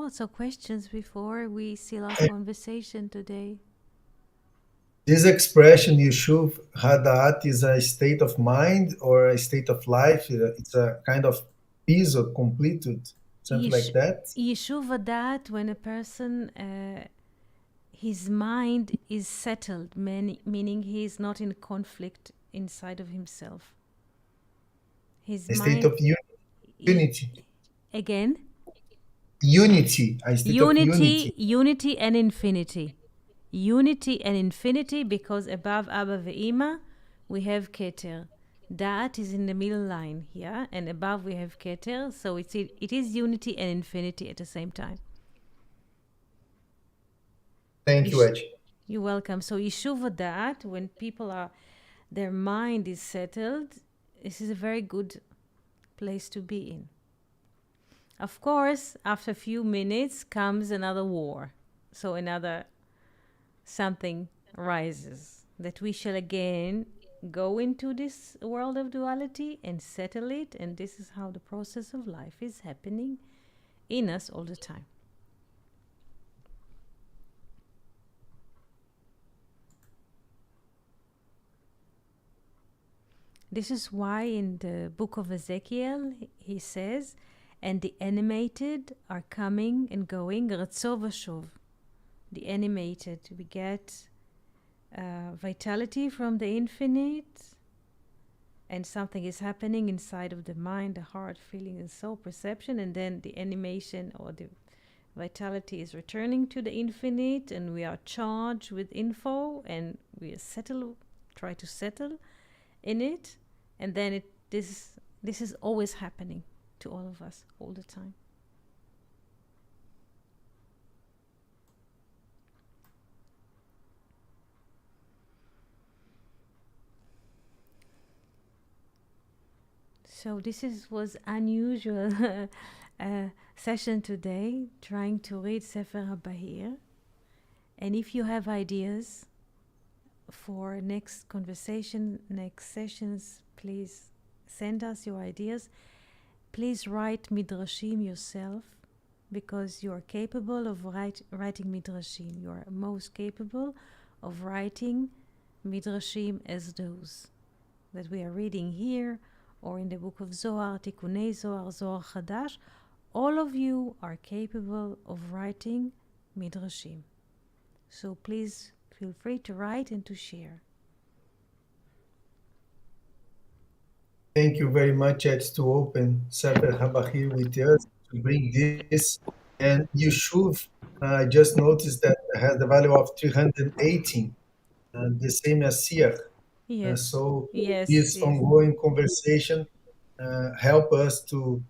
So questions before we seal our conversation today. This expression, Yishuv Hadat, is a state of mind or a state of life? It's a kind of peace or completed, something like that? Yishuv Hadat, when a person, his mind is settled, meaning he is not in conflict inside of himself. His A mind, state of unity. Again? Unity. A state of unity. Unity and infinity. Unity and infinity, because above Abba ve'Ima we have Keter. That is in the middle line here, and above we have Keter, so it is unity and infinity at the same time. Thank you, Ed. You're welcome. So Yishuv Da'at, when people their mind is settled, this is a very good place to be in. Of course, after a few minutes comes another war. So another something rises, that we shall again go into this world of duality and settle it. And this is how the process of life is happening in us all the time. This is why in the book of Ezekiel, he says, and the animated are coming and going, Ratzov Vashov. The animated, we get vitality from the infinite, and something is happening inside of the mind, the heart, feeling, and soul, perception, and then the animation or the vitality is returning to the infinite, and we are charged with info, and we try to settle in it, and then this is always happening to all of us all the time. So this was unusual session today, trying to read Sefer HaBahir. And if you have ideas for next conversation, next sessions, please send us your ideas. Please write midrashim yourself, because you are capable of writing midrashim. You are most capable of writing midrashim as those that we are reading here, or in the book of Zohar, Tikunei Zohar, Zohar Chadash. All of you are capable of writing midrashim. So please feel free to write and to share. Thank you very much, Ed, to open Sefer HaBahir with us, to bring this. And Yishuv, I just noticed that it has the value of 318, the same as Siach. Yes. So Yes. this ongoing conversation help us to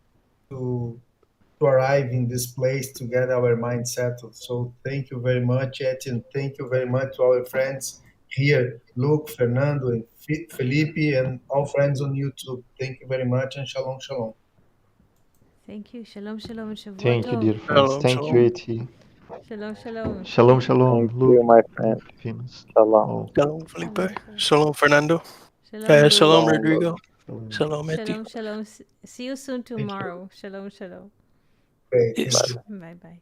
to arrive in this place to get our mind settled. So thank you very much, Etienne. Thank you very much to our friends here, Luke, Fernando, and Felipe, and all friends on YouTube. Thank you very much, and shalom, shalom. Thank you. Shalom, shalom, and Shavua Thank you, Tov. dear friends. Shalom, Thank you, shalom. Eti. Shalom, shalom. Shalom, shalom. Thank Luke, you, my friend. Venus. Shalom. Oh, Shalom, Felipe. Shalom. Shalom, Fernando. Shalom, Shalom, Shalom, Rodrigo. shalom. Shalom, Eti. shalom, shalom. See you soon tomorrow. Shalom, shalom. Great. Yes. Thank you. Bye, bye.